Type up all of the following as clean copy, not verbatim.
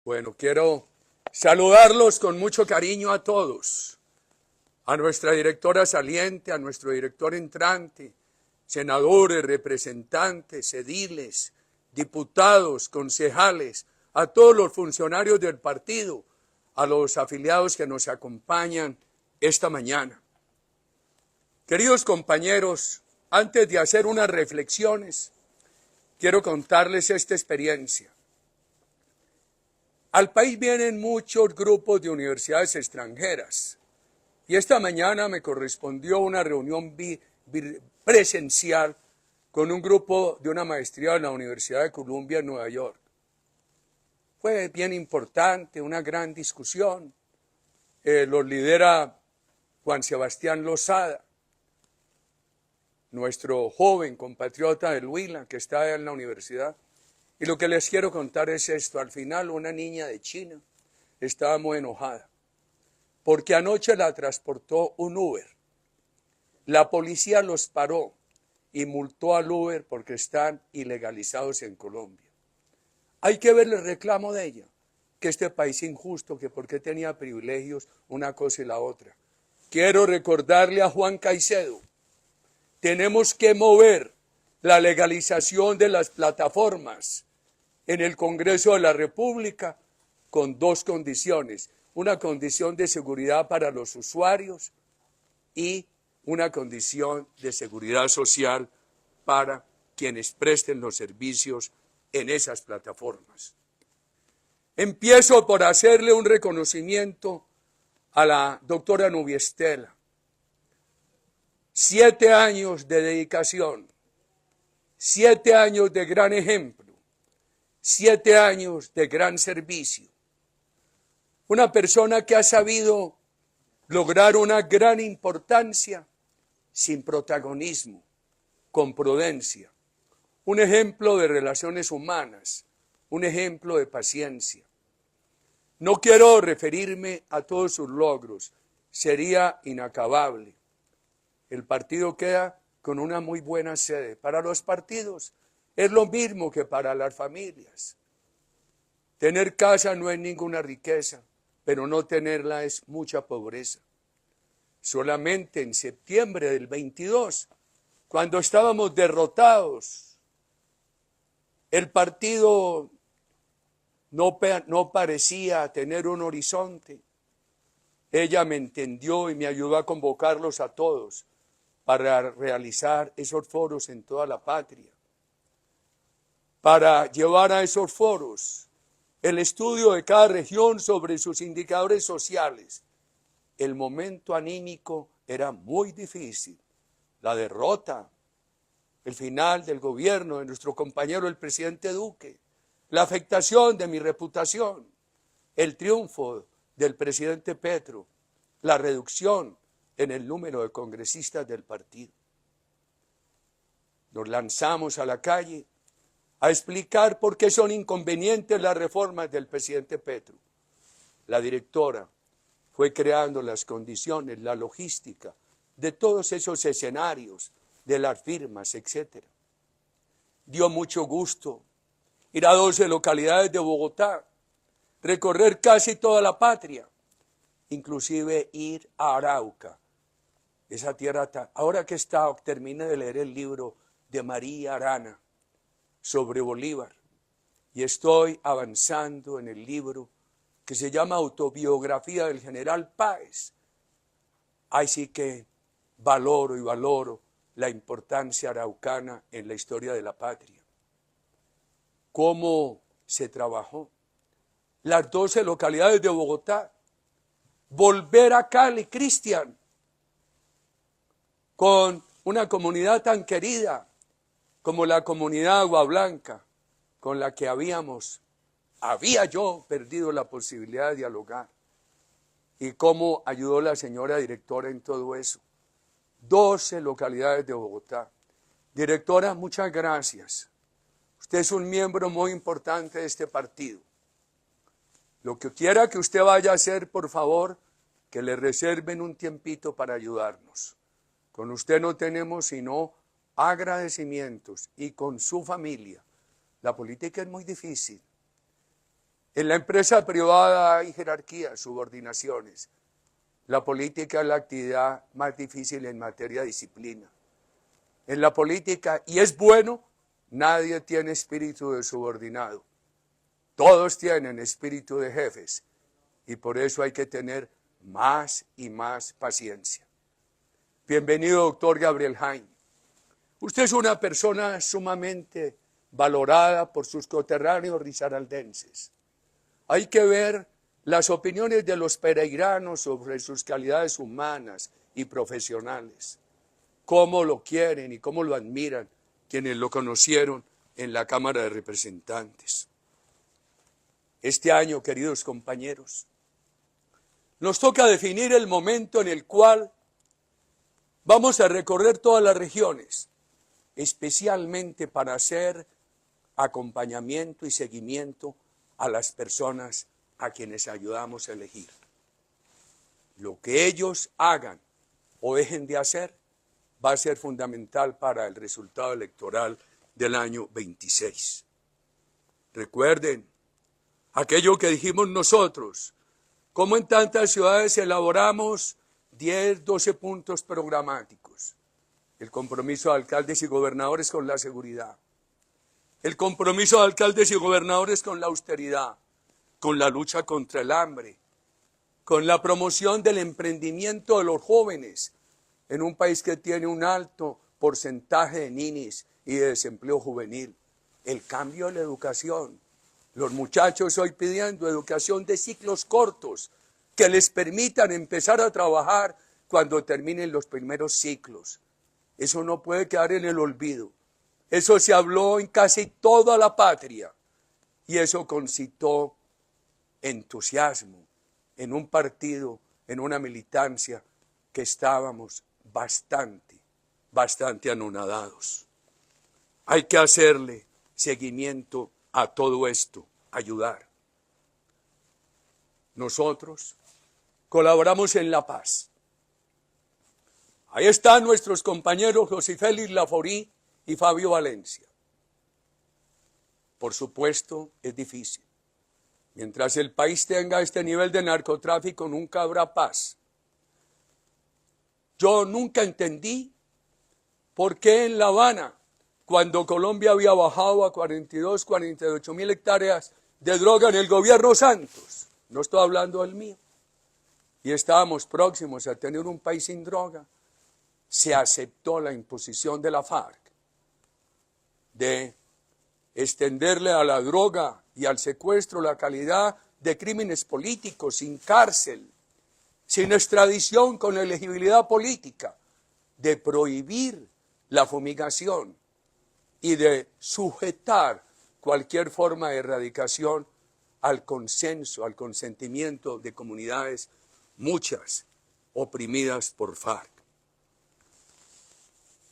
Bueno, quiero saludarlos con mucho cariño a todos, a nuestra directora saliente, a nuestro director entrante, senadores, representantes, ediles, diputados, concejales, a todos los funcionarios del partido, a los afiliados que nos acompañan esta mañana. Queridos compañeros, antes de hacer unas reflexiones, quiero contarles esta experiencia. Al país vienen muchos grupos de universidades extranjeras y esta mañana me correspondió una reunión presencial con un grupo de una maestría en la Universidad de Columbia en Nueva York. Fue bien importante, una gran discusión. Los lidera Juan Sebastián Lozada, nuestro joven compatriota del Huila que está en la universidad. Y lo que les quiero contar es esto. Al final una niña de China estaba muy enojada porque anoche la transportó un Uber. La policía los paró y multó al Uber porque están ilegalizados en Colombia. Hay que ver el reclamo de ella, que este país es injusto, que porque tenía privilegios una cosa y la otra. Quiero recordarle a Juan Caicedo, tenemos que mover la legalización de las plataformas en el Congreso de la República con dos condiciones. Una condición de seguridad para los usuarios y una condición de seguridad social para quienes presten los servicios en esas plataformas. Empiezo por hacerle un reconocimiento a la doctora Nubia Estela. 7 años de dedicación, 7 años de gran ejemplo, 7 años de gran servicio. Una persona que ha sabido lograr una gran importancia sin protagonismo, con prudencia. Un ejemplo de relaciones humanas, un ejemplo de paciencia. No quiero referirme a todos sus logros, sería inacabable. El partido queda con una muy buena sede. Para los partidos es lo mismo que para las familias. Tener casa no es ninguna riqueza, pero no tenerla es mucha pobreza. Solamente en septiembre del 22, cuando estábamos derrotados, el partido no parecía tener un horizonte. Ella me entendió y me ayudó a convocarlos a todos para realizar esos foros en toda la patria, para llevar a esos foros el estudio de cada región sobre sus indicadores sociales. El momento anímico era muy difícil, la derrota, el final del gobierno de nuestro compañero el presidente Duque, la afectación de mi reputación, el triunfo del presidente Petro, la reducción en el número de congresistas del partido. Nos lanzamos a la calle a explicar por qué son inconvenientes las reformas del presidente Petro. La directora fue creando las condiciones, la logística de todos esos escenarios, de las firmas, etc. Dio mucho gusto ir a 12 localidades de Bogotá, recorrer casi toda la patria, inclusive ir a Arauca. Esa tierra, ahora que terminé de leer el libro de María Arana sobre Bolívar y estoy avanzando en el libro que se llama Autobiografía del General Páez. Ahí sí que valoro la importancia araucana en la historia de la patria. Cómo se trabajó. Las 12 localidades de Bogotá. Volver a Cali, Cristian, con una comunidad tan querida como la comunidad Agua Blanca, con la que había yo perdido la posibilidad de dialogar. Y cómo ayudó la señora directora en todo eso. 12 localidades de Bogotá. Directora, muchas gracias. Usted es un miembro muy importante de este partido. Lo que quiera que usted vaya a hacer, por favor, que le reserven un tiempito para ayudarnos. Con usted no tenemos sino agradecimientos y con su familia. La política es muy difícil. En la empresa privada hay jerarquías, subordinaciones. La política es la actividad más difícil en materia de disciplina. En la política, y es bueno, nadie tiene espíritu de subordinado. Todos tienen espíritu de jefes. Y por eso hay que tener más y más paciencia. Bienvenido, doctor Gabriel Jaime. Usted es una persona sumamente valorada por sus coterráneos risaraldenses. Hay que ver las opiniones de los peregrinos sobre sus calidades humanas y profesionales. Cómo lo quieren y cómo lo admiran quienes lo conocieron en la Cámara de Representantes. Este año, queridos compañeros, nos toca definir el momento en el cual vamos a recorrer todas las regiones, especialmente para hacer acompañamiento y seguimiento a las personas a quienes ayudamos a elegir. Lo que ellos hagan o dejen de hacer va a ser fundamental para el resultado electoral del año 26. Recuerden aquello que dijimos nosotros, cómo en tantas ciudades elaboramos 10, 12 puntos programáticos. El compromiso de alcaldes y gobernadores con la seguridad. El compromiso de alcaldes y gobernadores con la austeridad, con la lucha contra el hambre, con la promoción del emprendimiento de los jóvenes en un país que tiene un alto porcentaje de ninis y de desempleo juvenil. El cambio de la educación. Los muchachos hoy pidiendo educación de ciclos cortos que les permitan empezar a trabajar cuando terminen los primeros ciclos. Eso no puede quedar en el olvido. Eso se habló en casi toda la patria y eso concitó entusiasmo en un partido, en una militancia que estábamos bastante anonadados. Hay que hacerle seguimiento a todo esto, ayudar. Nosotros colaboramos en la paz. Ahí están nuestros compañeros José Félix Laforí y Fabio Valencia. Por supuesto, es difícil. Mientras el país tenga este nivel de narcotráfico, nunca habrá paz. Yo nunca entendí por qué en La Habana, cuando Colombia había bajado a 42, 48 mil hectáreas de droga en el gobierno Santos, no estoy hablando del mío, y estábamos próximos a tener un país sin droga, se aceptó la imposición de la FARC de extenderle a la droga y al secuestro la calidad de crímenes políticos, sin cárcel, sin extradición con elegibilidad política, de prohibir la fumigación y de sujetar cualquier forma de erradicación al consenso, al consentimiento de comunidades, muchas oprimidas por FARC.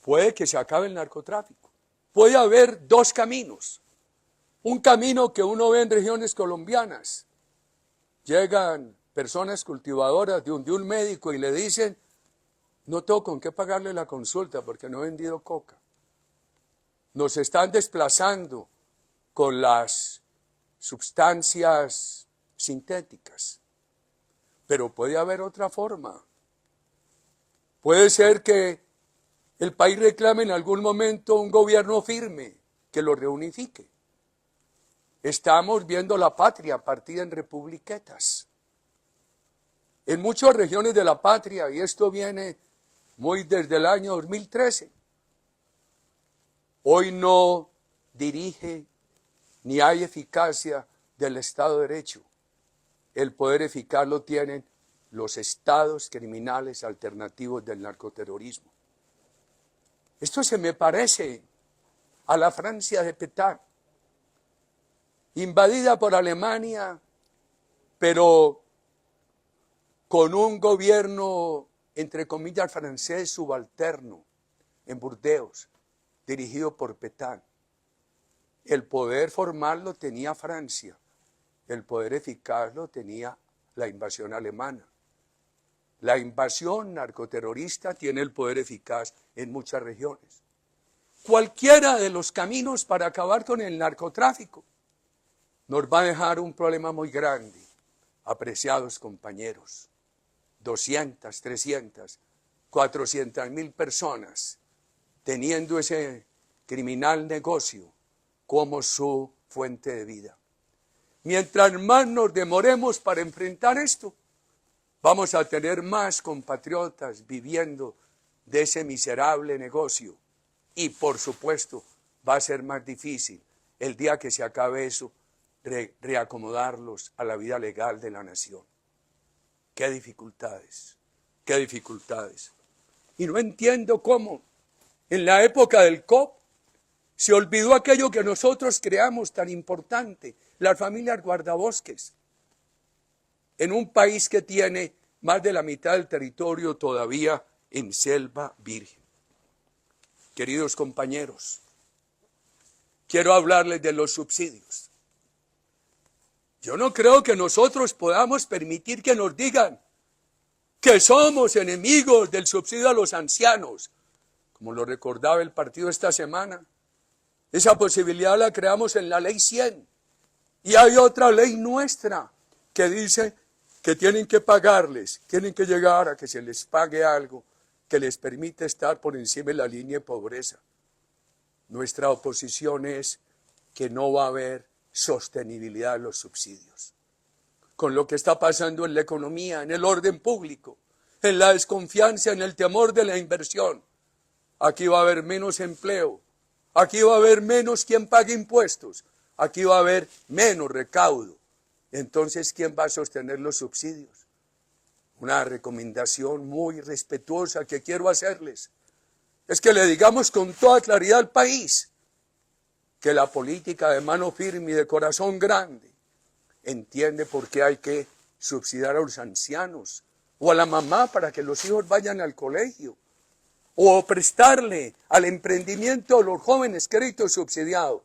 Puede que se acabe el narcotráfico. Puede haber dos caminos. Un camino que uno ve en regiones colombianas. Llegan personas cultivadoras de un médico y le dicen, no tengo con qué pagarle la consulta porque no he vendido coca. Nos están desplazando con las sustancias sintéticas. Pero puede haber otra forma. Puede ser que el país reclame en algún momento un gobierno firme que lo reunifique. Estamos viendo la patria partida en republiquetas. En muchas regiones de la patria, y esto viene muy desde el año 2013, hoy no dirige ni hay eficacia del Estado de Derecho. El poder eficaz lo tienen los estados criminales alternativos del narcoterrorismo. Esto se me parece a la Francia de Pétain, invadida por Alemania, pero con un gobierno, entre comillas, francés subalterno, en Burdeos, dirigido por Pétain. El poder formal lo tenía Francia, el poder eficaz lo tenía la invasión alemana. La invasión narcoterrorista tiene el poder eficaz en muchas regiones. Cualquiera de los caminos para acabar con el narcotráfico nos va a dejar un problema muy grande, apreciados compañeros. 200, 300, 400.000 personas teniendo ese criminal negocio como su fuente de vida. Mientras más nos demoremos para enfrentar esto, vamos a tener más compatriotas viviendo de ese miserable negocio. Y por supuesto, va a ser más difícil el día que se acabe eso, reacomodarlos a la vida legal de la nación. ¡Qué dificultades! ¡Qué dificultades! Y no entiendo cómo en la época del COP se olvidó aquello que nosotros creamos tan importante, las familias guardabosques, en un país que tiene más de la mitad del territorio todavía en selva virgen. Queridos compañeros, quiero hablarles de los subsidios. Yo no creo que nosotros podamos permitir que nos digan que somos enemigos del subsidio a los ancianos, como lo recordaba el partido esta semana. Esa posibilidad la creamos en la ley 100. Y hay otra ley nuestra que dice que tienen que pagarles, tienen que llegar a que se les pague algo que les permite estar por encima de la línea de pobreza. Nuestra oposición es que no va a haber sostenibilidad de los subsidios. Con lo que está pasando en la economía, en el orden público, en la desconfianza, en el temor de la inversión, aquí va a haber menos empleo, aquí va a haber menos quien pague impuestos, aquí va a haber menos recaudo. Entonces, ¿quién va a sostener los subsidios? Una recomendación muy respetuosa que quiero hacerles es que le digamos con toda claridad al país que la política de mano firme y de corazón grande entiende por qué hay que subsidiar a los ancianos o a la mamá para que los hijos vayan al colegio, o prestarle al emprendimiento de los jóvenes crédito subsidiado.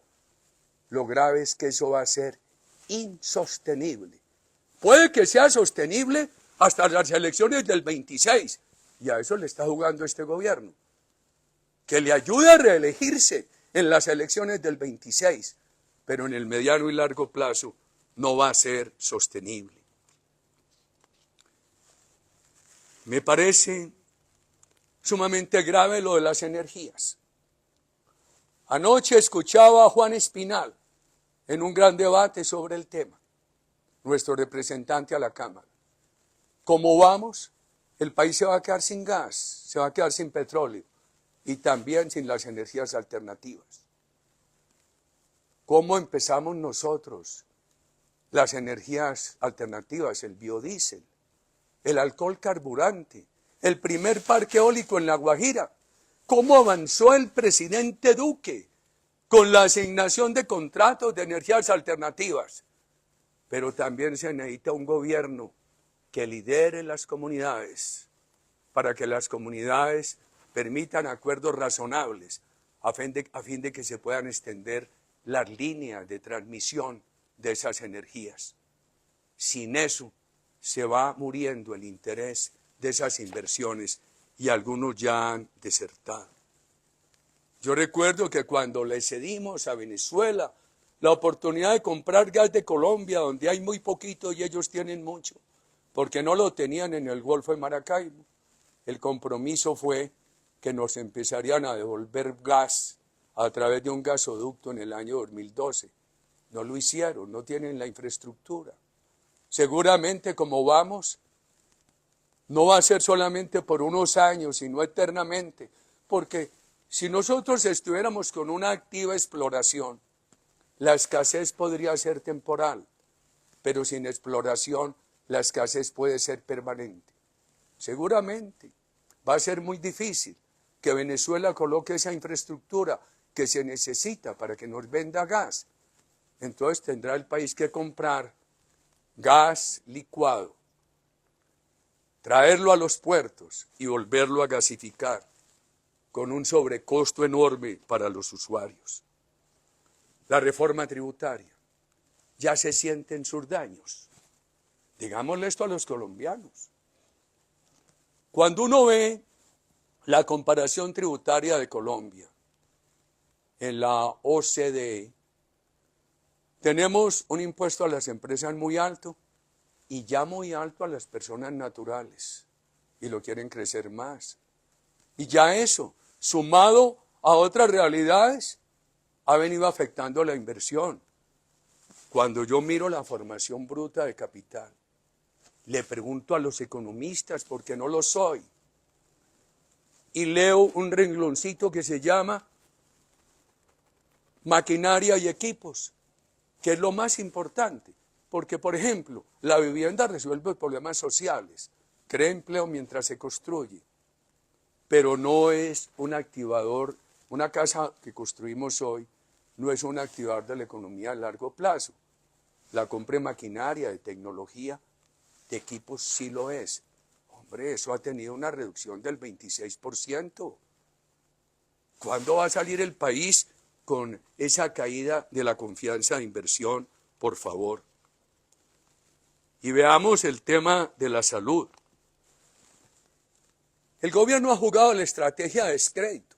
Lo grave es que eso va a ser insostenible. Puede que sea sostenible hasta las elecciones del 26, y a eso le está jugando este gobierno, que le ayude a reelegirse en las elecciones del 26, pero en el mediano y largo plazo no va a ser sostenible. Me parece sumamente grave lo de las energías. Anoche escuchaba a Juan Espinal en un gran debate sobre el tema, nuestro representante a la Cámara. ¿Cómo vamos? El país se va a quedar sin gas, se va a quedar sin petróleo y también sin las energías alternativas. ¿Cómo empezamos nosotros las energías alternativas, el biodiesel, el alcohol carburante, el primer parque eólico en La Guajira? ¿Cómo avanzó el presidente Duque con la asignación de contratos de energías alternativas? Pero también se necesita un gobierno que lidere las comunidades para que las comunidades permitan acuerdos razonables a fin de que se puedan extender las líneas de transmisión de esas energías. Sin eso se va muriendo el interés de esas inversiones y algunos ya han desertado. Yo recuerdo que cuando le cedimos a Venezuela la oportunidad de comprar gas de Colombia, donde hay muy poquito y ellos tienen mucho, porque no lo tenían en el Golfo de Maracaibo, el compromiso fue que nos empezarían a devolver gas a través de un gasoducto en el año 2012. No lo hicieron, no tienen la infraestructura. Seguramente como vamos, no va a ser solamente por unos años, sino eternamente, porque si nosotros estuviéramos con una activa exploración, la escasez podría ser temporal, pero sin exploración la escasez puede ser permanente. Seguramente va a ser muy difícil que Venezuela coloque esa infraestructura que se necesita para que nos venda gas. Entonces tendrá el país que comprar gas licuado, traerlo a los puertos y volverlo a gasificar con un sobrecosto enorme para los usuarios. La reforma tributaria ya se sienten sus daños. Digámosle esto a los colombianos. Cuando uno ve la comparación tributaria de Colombia en la OCDE, Tenemos un impuesto a las empresas muy alto y ya muy alto a las personas naturales y lo quieren crecer más. Y ya eso, sumado a otras realidades, ha venido afectando la inversión. Cuando yo miro la formación bruta de capital, le pregunto a los economistas, porque no lo soy, y leo un rengloncito que se llama maquinaria y equipos, que es lo más importante, porque, por ejemplo, la vivienda resuelve problemas sociales, crea empleo mientras se construye, pero no es un activador. Una casa que construimos hoy no es un activador de la economía a largo plazo. La compra de maquinaria, de tecnología, de equipos sí lo es. Hombre, eso ha tenido una reducción del 26%. ¿Cuándo va a salir el país con esa caída de la confianza de inversión? Por favor. Y veamos el tema de la salud. El gobierno ha jugado la estrategia de descrédito.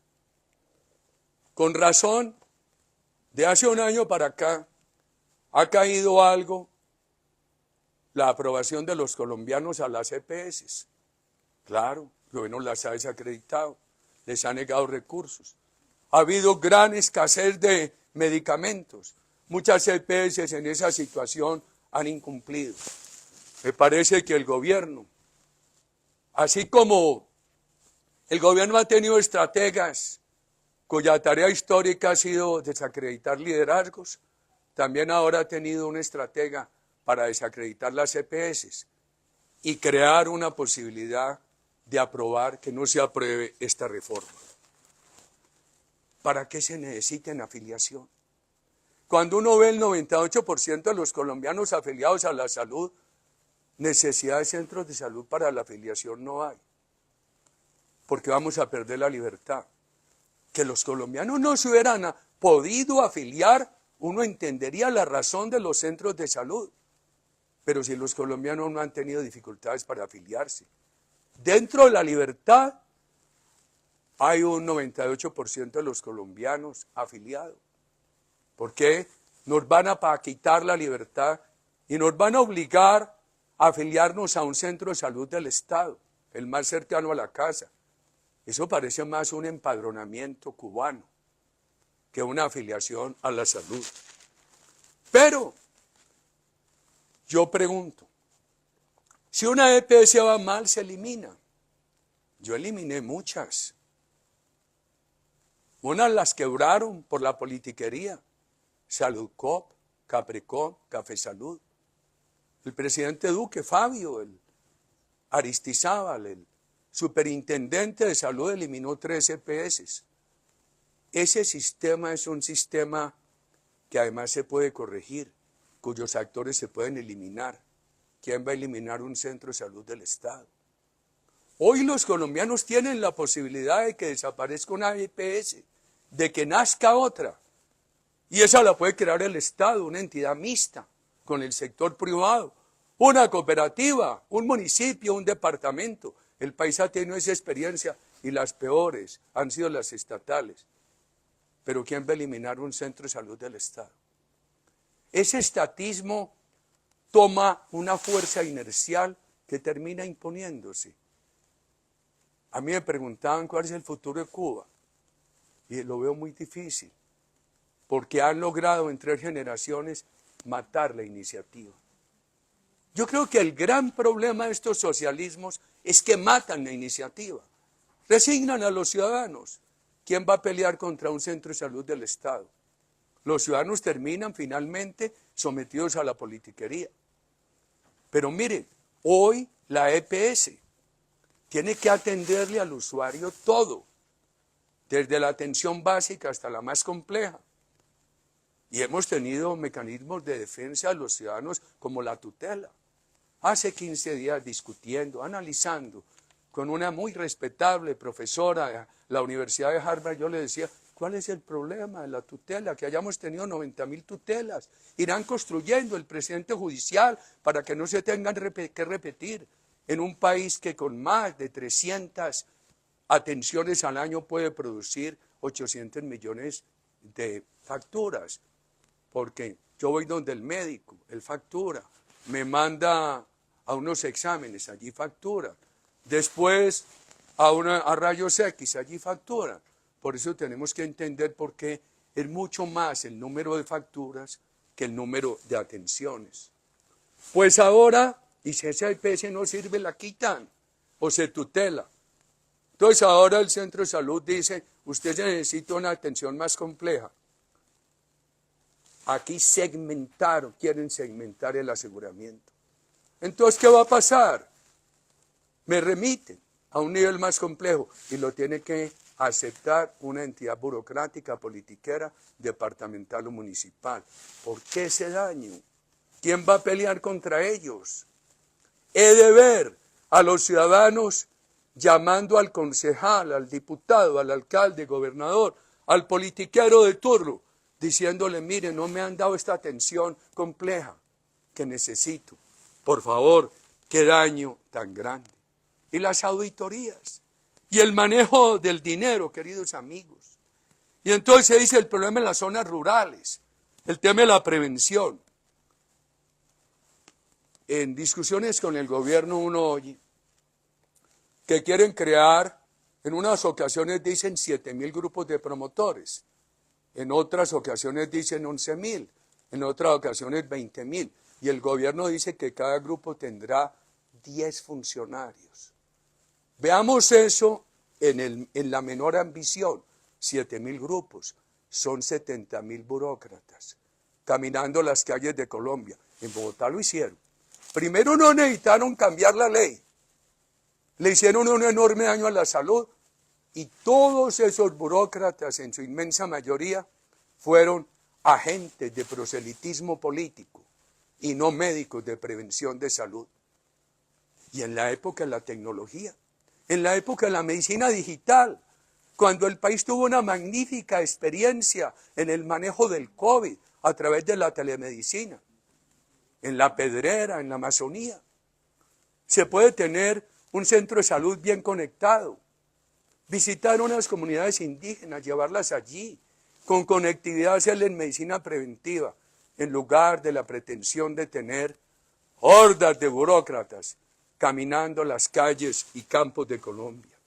Con razón, de hace un año para acá, ha caído algo la aprobación de los colombianos a las EPS. Claro, el gobierno las ha desacreditado, les ha negado recursos. Ha habido gran escasez de medicamentos. Muchas EPS en esa situación han incumplido. Me parece que el gobierno, así como el gobierno ha tenido estrategas cuya tarea histórica ha sido desacreditar liderazgos, también ahora ha tenido una estratega para desacreditar las EPS y crear una posibilidad de aprobar que no se apruebe esta reforma. ¿Para qué se necesita en afiliación? Cuando uno ve el 98% de los colombianos afiliados a la salud, necesidad de centros de salud para la afiliación no hay, porque vamos a perder la libertad. Que los colombianos no se hubieran podido afiliar, uno entendería la razón de los centros de salud, pero si los colombianos no han tenido dificultades para afiliarse. Dentro de la libertad hay un 98% de los colombianos afiliados. ¿Por qué? Nos van a quitar la libertad y nos van a obligar a afiliarnos a un centro de salud del Estado, el más cercano a la casa. Eso parece más un empadronamiento cubano que una afiliación a la salud. Pero yo pregunto, si una EPS va mal, se elimina. Yo eliminé muchas. Unas las quebraron por la politiquería. Saludcop, Caprecop, Café Salud. El presidente Duque, Fabio, el Aristizábal, el superintendente de salud, eliminó 3 EPS. Ese sistema es un sistema que además se puede corregir, cuyos actores se pueden eliminar. ¿Quién va a eliminar un centro de salud del Estado? Hoy los colombianos tienen la posibilidad de que desaparezca una EPS, de que nazca otra. Y esa la puede crear el Estado, una entidad mixta con el sector privado, una cooperativa, un municipio, un departamento. El país ha tenido esa experiencia y las peores han sido las estatales. Pero ¿quién va a eliminar un centro de salud del Estado? Ese estatismo toma una fuerza inercial que termina imponiéndose. A mí me preguntaban cuál es el futuro de Cuba y lo veo muy difícil, porque han logrado en 3 generaciones matar la iniciativa. Yo creo que el gran problema de estos socialismos es que matan la iniciativa, resignan a los ciudadanos. ¿Quién va a pelear contra un centro de salud del Estado? Los ciudadanos terminan finalmente sometidos a la politiquería. Pero miren, hoy la EPS tiene que atenderle al usuario todo, desde la atención básica hasta la más compleja. Y hemos tenido mecanismos de defensa de los ciudadanos como la tutela. Hace 15 días discutiendo, analizando, con una muy respetable profesora de la Universidad de Harvard, yo le decía, ¿cuál es el problema de la tutela? Que hayamos tenido 90.000 tutelas. Irán construyendo el precedente judicial para que no se tengan que repetir en un país que con más de 300 atenciones al año puede producir 800 millones de facturas. Porque Yo voy donde el médico, él factura, me manda a unos exámenes, allí factura. Después a rayos X, allí factura. Por eso tenemos que entender por qué es mucho más el número de facturas que el número de atenciones. Pues ahora, y si esa EPS no sirve, la quitan o se tutela. Entonces ahora el centro de salud dice, usted necesita una atención más compleja. Aquí quieren segmentar el aseguramiento. Entonces, ¿qué va a pasar? Me remiten a un nivel más complejo y lo tiene que aceptar una entidad burocrática, politiquera, departamental o municipal. ¿Por qué ese daño? ¿Quién va a pelear contra ellos? He de ver a los ciudadanos llamando al concejal, al diputado, al alcalde, gobernador, al politiquero de turno, diciéndole, mire, no me han dado esta atención compleja que necesito. Por favor, qué daño tan grande. Y las auditorías, y el manejo del dinero, queridos amigos. Y entonces se dice el problema en las zonas rurales, el tema de la prevención. En discusiones con el gobierno uno oye que quieren crear, en unas ocasiones dicen 7.000 grupos de promotores, en otras ocasiones dicen 11.000, en otras ocasiones 20.000, y el gobierno dice que cada grupo tendrá 10 funcionarios. Veamos eso en la menor ambición, 7.000 grupos, son 70.000 burócratas, caminando las calles de Colombia. En Bogotá lo hicieron. Primero no necesitaron cambiar la ley, le hicieron un enorme daño a la salud y todos esos burócratas, en su inmensa mayoría, fueron agentes de proselitismo político y no médicos de prevención de salud. Y en la época de la tecnología, en la época de la medicina digital, cuando el país tuvo una magnífica experiencia en el manejo del COVID a través de la telemedicina, en la Pedrera, en la Amazonía, se puede tener un centro de salud bien conectado, visitar unas comunidades indígenas, llevarlas allí, con conectividad hacerles medicina preventiva, en lugar de la pretensión de tener hordas de burócratas caminando las calles y campos de Colombia.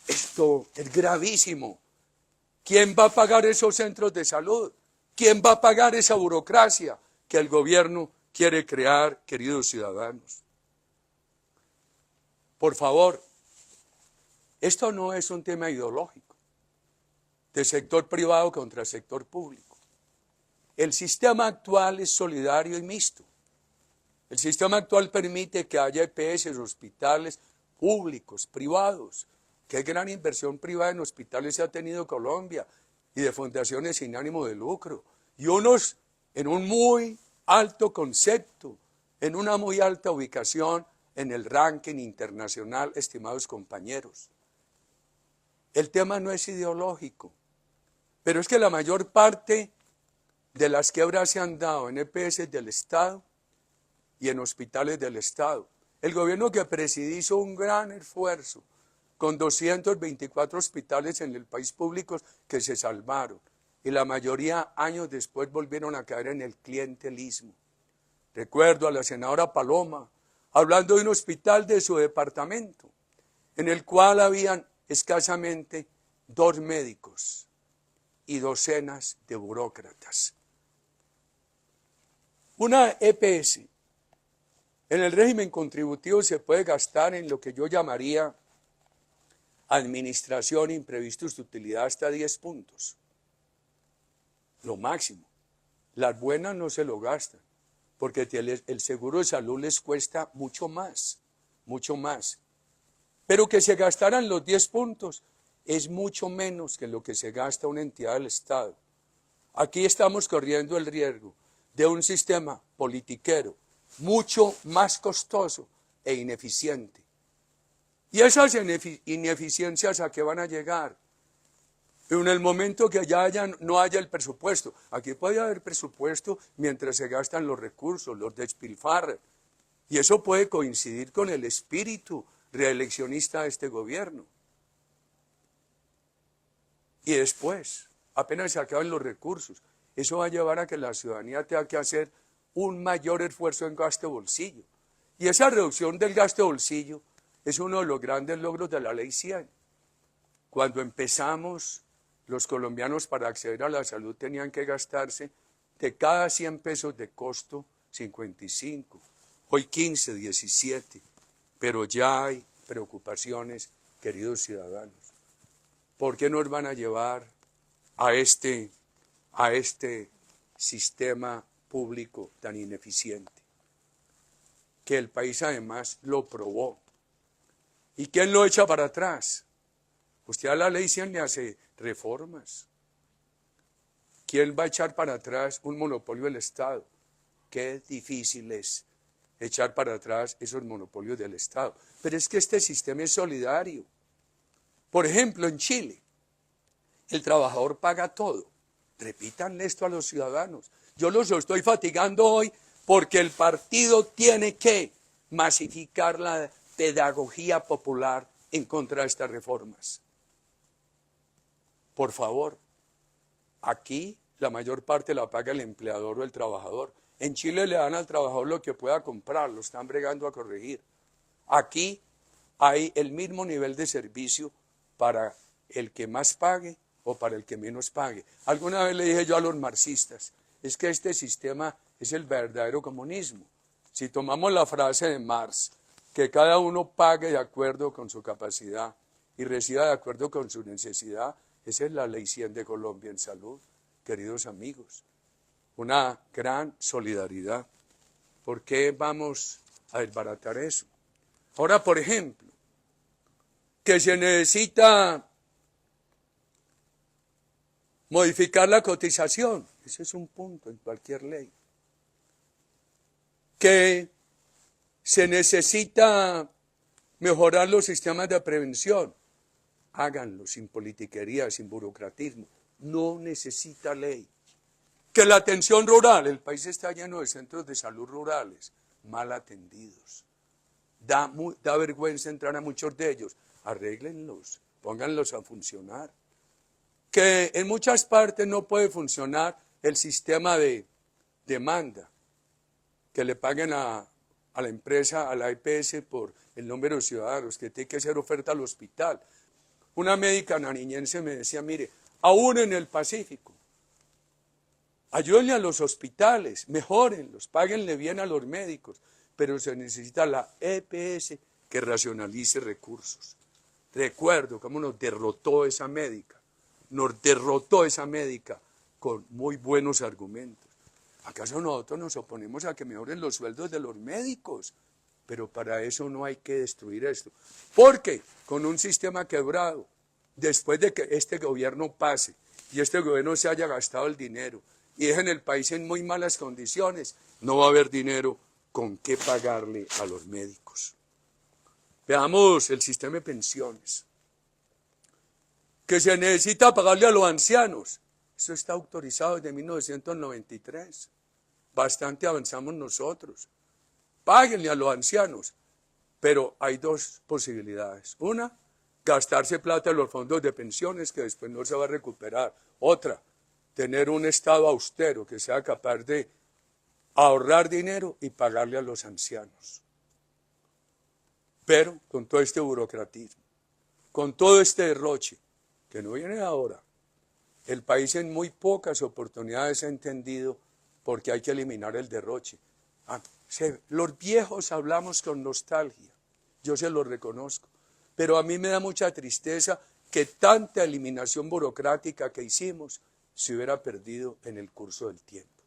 Esto es gravísimo. ¿Quién va a pagar esos centros de salud? ¿Quién va a pagar esa burocracia que el gobierno quiere crear, queridos ciudadanos? Por favor, esto no es un tema ideológico, de sector privado contra sector público. El sistema actual es solidario y mixto. El sistema actual permite que haya EPS, hospitales públicos, privados. Qué gran inversión privada en hospitales se ha tenido Colombia y de fundaciones sin ánimo de lucro. Y unos en un muy alto concepto, en una muy alta ubicación en el ranking internacional, estimados compañeros. El tema no es ideológico, pero es que la mayor parte de las quiebras se han dado en EPS del Estado y en hospitales del Estado. El gobierno que presidí hizo un gran esfuerzo con 224 hospitales en el país públicos que se salvaron y la mayoría años después volvieron a caer en el clientelismo. Recuerdo a la senadora Paloma hablando de un hospital de su departamento en el cual habían escasamente 2 médicos y docenas de burócratas. Una EPS en el régimen contributivo se puede gastar en lo que yo llamaría administración, imprevistos de utilidad hasta 10 puntos. Lo máximo. Las buenas no se lo gastan, porque el seguro de salud les cuesta mucho más, mucho más. Pero que se gastaran los 10 puntos es mucho menos que lo que se gasta una entidad del Estado. Aquí estamos corriendo el riesgo de un sistema politiquero mucho más costoso e ineficiente. ¿Y esas ineficiencias a qué van a llegar? En el momento que no haya el presupuesto. Aquí puede haber presupuesto mientras se gastan los recursos, los despilfarran. Y eso puede coincidir con el espíritu reeleccionista de este gobierno. Y después, apenas se acaban los recursos, eso va a llevar a que la ciudadanía tenga que hacer un mayor esfuerzo en gasto de bolsillo. Y esa reducción del gasto de bolsillo es uno de los grandes logros de la Ley 100. Cuando empezamos, los colombianos para acceder a la salud tenían que gastarse de cada 100 pesos de costo, 55, hoy 15, 17, pero ya hay preocupaciones, queridos ciudadanos. ¿Por qué nos van a llevar a este sistema público tan ineficiente? Que el país además lo probó. ¿Y quién lo echa para atrás? Usted a la Ley 100 le hace reformas. ¿Quién va a echar para atrás un monopolio del Estado? Qué difícil es echar para atrás esos monopolios del Estado. Pero es que este sistema es solidario. Por ejemplo, en Chile, el trabajador paga todo. Repítanle esto a los ciudadanos. Yo los estoy fatigando hoy porque el partido tiene que masificar la pedagogía popular en contra de estas reformas. Por favor, aquí la mayor parte la paga el empleador o el trabajador. En Chile le dan al trabajador lo que pueda comprar, lo están bregando a corregir. Aquí hay el mismo nivel de servicio para el que más pague o para el que menos pague. Alguna vez le dije yo a los marxistas, es que este sistema es el verdadero comunismo. Si tomamos la frase de Marx, que cada uno pague de acuerdo con su capacidad y reciba de acuerdo con su necesidad, esa es la Ley 100 de Colombia en salud, queridos amigos. Una gran solidaridad. ¿Por qué vamos a desbaratar eso? Ahora, por ejemplo, que se necesita modificar la cotización. Ese es un punto en cualquier ley. Que se necesita mejorar los sistemas de prevención. Háganlo sin politiquería, sin burocratismo. No necesita ley. Que la atención rural, el país está lleno de centros de salud rurales, mal atendidos. Da vergüenza entrar a muchos de ellos. Arréglenlos, pónganlos a funcionar. Que en muchas partes no puede funcionar el sistema de demanda, que le paguen a la empresa, a la EPS por el número de ciudadanos, que tiene que hacer oferta al hospital. Una médica nariñense me decía, mire, aún en el Pacífico, ayúdenle a los hospitales, mejórenlos, páguenle bien a los médicos, pero se necesita la EPS que racionalice recursos. Recuerdo cómo nos derrotó esa médica con muy buenos argumentos. ¿Acaso nosotros nos oponemos a que mejoren los sueldos de los médicos? Pero para eso no hay que destruir esto. Porque con un sistema quebrado, después de que este gobierno pase y este gobierno se haya gastado el dinero y dejen el país en muy malas condiciones, no va a haber dinero con qué pagarle a los médicos. Veamos el sistema de pensiones. Que se necesita pagarle a los ancianos. Eso está autorizado desde 1993. Bastante avanzamos nosotros. Páguenle a los ancianos. Pero hay dos posibilidades. Una, gastarse plata en los fondos de pensiones que después no se va a recuperar. Otra, tener un Estado austero que sea capaz de ahorrar dinero y pagarle a los ancianos. Pero con todo este burocratismo, con todo este derroche, que no viene ahora, el país en muy pocas oportunidades ha entendido por qué hay que eliminar el derroche. Los viejos hablamos con nostalgia, yo se lo reconozco, pero a mí me da mucha tristeza que tanta eliminación burocrática que hicimos se hubiera perdido en el curso del tiempo.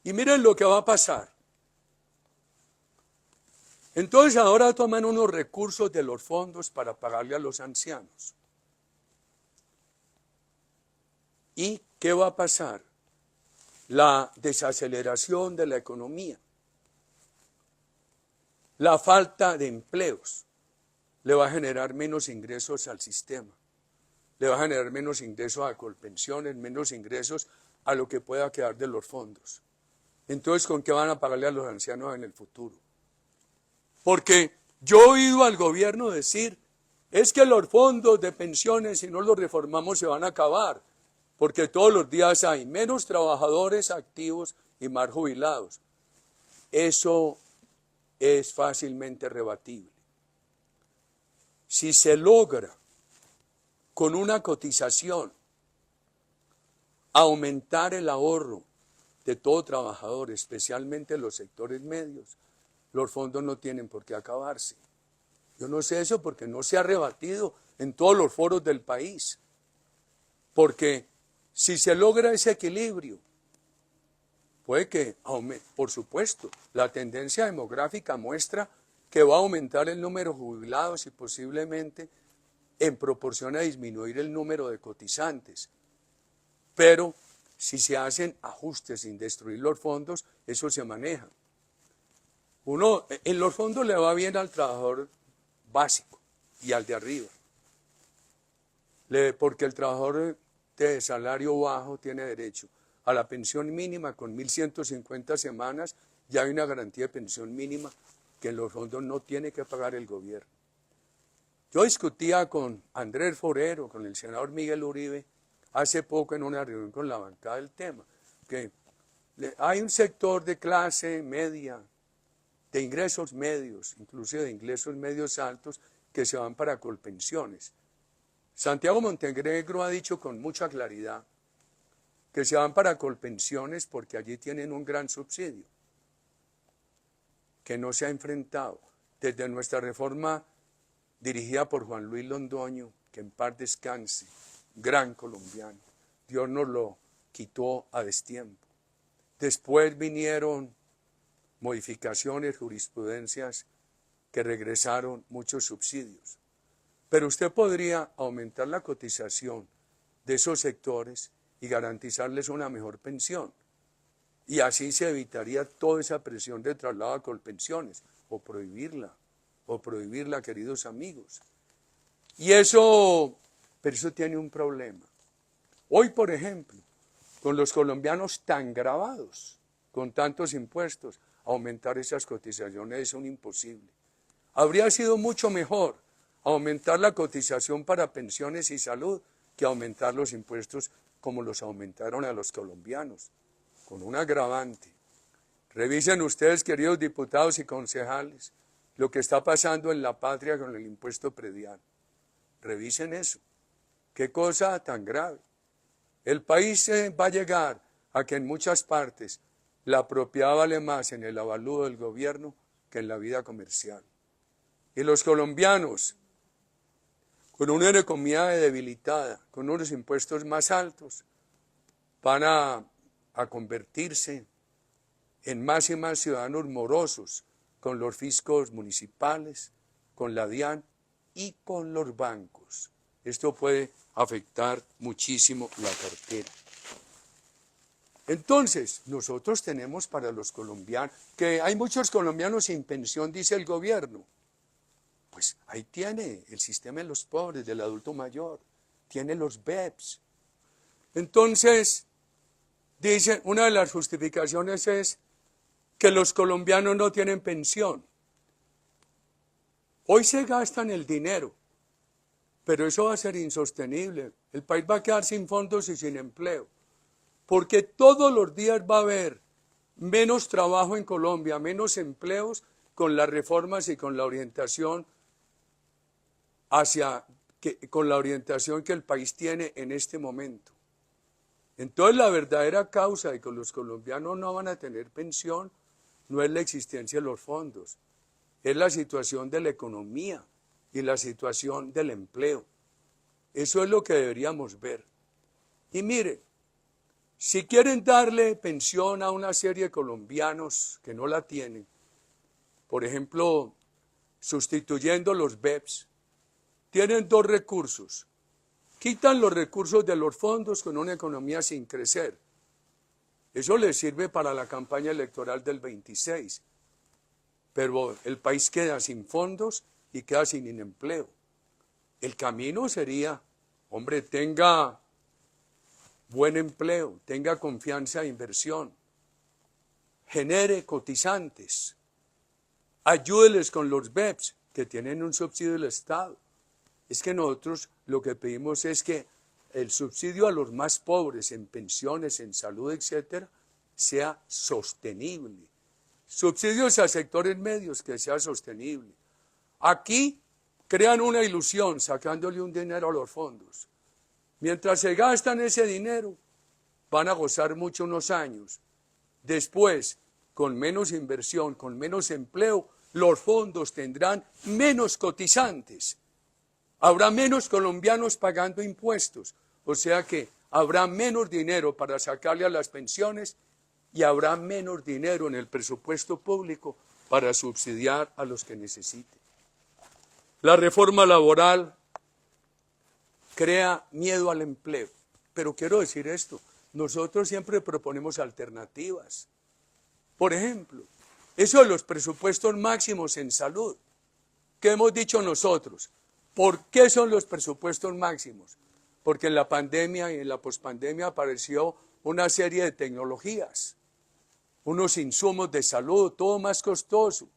Y miren lo que va a pasar. Entonces ahora toman unos recursos de los fondos para pagarle a los ancianos. ¿Y qué va a pasar? La desaceleración de la economía, la falta de empleos, le va a generar menos ingresos al sistema, le va a generar menos ingresos a Colpensiones, menos ingresos a lo que pueda quedar de los fondos. Entonces, ¿con qué van a pagarle a los ancianos en el futuro? Porque yo he oído al gobierno decir, es que los fondos de pensiones, si no los reformamos, se van a acabar. porque todos los días hay menos trabajadores activos y más jubilados. Eso es fácilmente rebatible. Si se logra con una cotización aumentar el ahorro de todo trabajador, especialmente los sectores medios, los fondos no tienen por qué acabarse. Yo no sé eso porque no se ha rebatido en todos los foros del país. Porque si se logra ese equilibrio, puede que aumente. Por supuesto, la tendencia demográfica muestra que va a aumentar el número de jubilados y posiblemente en proporción a disminuir el número de cotizantes. Pero si se hacen ajustes sin destruir los fondos, eso se maneja. En los fondos le va bien al trabajador básico y al de arriba. Porque el trabajador de salario bajo tiene derecho a la pensión mínima con 1.150 semanas, ya hay una garantía de pensión mínima que en los fondos no tiene que pagar el gobierno. Yo discutía con Andrés Forero, con el senador Miguel Uribe, hace poco en una reunión con la bancada del tema, que hay un sector de clase media, de ingresos medios, inclusive de ingresos medios altos, que se van para colpensiones. Santiago Montenegro ha dicho con mucha claridad que se van para colpensiones porque allí tienen un gran subsidio que no se ha enfrentado. Desde nuestra reforma dirigida por Juan Luis Londoño, que en paz descanse, gran colombiano, Dios nos lo quitó a destiempo. Después vinieron modificaciones, jurisprudencias que regresaron muchos subsidios. Pero usted podría aumentar la cotización de esos sectores y garantizarles una mejor pensión. Y así se evitaría toda esa presión de traslado a colpensiones, o prohibirla, queridos amigos. Pero eso tiene un problema. Hoy, por ejemplo, con los colombianos tan gravados, con tantos impuestos, aumentar esas cotizaciones es un imposible. Habría sido mucho mejor aumentar la cotización para pensiones y salud que aumentar los impuestos como los aumentaron a los colombianos, con un agravante. Revisen ustedes, queridos diputados y concejales, lo que está pasando en la patria con el impuesto predial. Revisen eso. Qué cosa tan grave. El país va a llegar a que en muchas partes la propiedad vale más en el avalúo del gobierno que en la vida comercial. Y los colombianos, con una economía debilitada, con unos impuestos más altos, van a convertirse en más y más ciudadanos morosos con los fiscos municipales, con la DIAN y con los bancos. Esto puede afectar muchísimo la cartera. Entonces, nosotros tenemos para los colombianos, que hay muchos colombianos sin pensión, dice el gobierno. Pues ahí tiene el sistema de los pobres, del adulto mayor, tiene los BEPS. Entonces, dicen, una de las justificaciones es que los colombianos no tienen pensión. Hoy se gastan el dinero, pero eso va a ser insostenible. El país va a quedar sin fondos y sin empleo, porque todos los días va a haber menos trabajo en Colombia, menos empleos con las reformas y con la orientación que el país tiene en este momento. Entonces la verdadera causa de que los colombianos no van a tener pensión no es la existencia de los fondos, es la situación de la economía y la situación del empleo. Eso es lo que deberíamos ver. Y mire, si quieren darle pensión a una serie de colombianos que no la tienen, por ejemplo, sustituyendo los BEPS, tienen dos recursos. Quitan los recursos de los fondos con una economía sin crecer. Eso les sirve para la campaña electoral del 26. Pero el país queda sin fondos y queda sin empleo. El camino sería, hombre, tenga buen empleo, tenga confianza e inversión, genere cotizantes, ayúdeles con los BEPS, que tienen un subsidio del Estado. Es que nosotros lo que pedimos es que el subsidio a los más pobres en pensiones, en salud, etcétera, sea sostenible. Subsidios a sectores medios que sea sostenible. Aquí crean una ilusión sacándole un dinero a los fondos. Mientras se gastan ese dinero, van a gozar mucho unos años. Después, con menos inversión, con menos empleo, los fondos tendrán menos cotizantes. Habrá menos colombianos pagando impuestos, o sea que habrá menos dinero para sacarle a las pensiones y habrá menos dinero en el presupuesto público para subsidiar a los que necesiten. La reforma laboral crea miedo al empleo, pero quiero decir esto, nosotros siempre proponemos alternativas. Por ejemplo, eso de los presupuestos máximos en salud, ¿qué hemos dicho nosotros? ¿Por qué son los presupuestos máximos? Porque en la pandemia y en la pospandemia apareció una serie de tecnologías, unos insumos de salud, todo más costoso.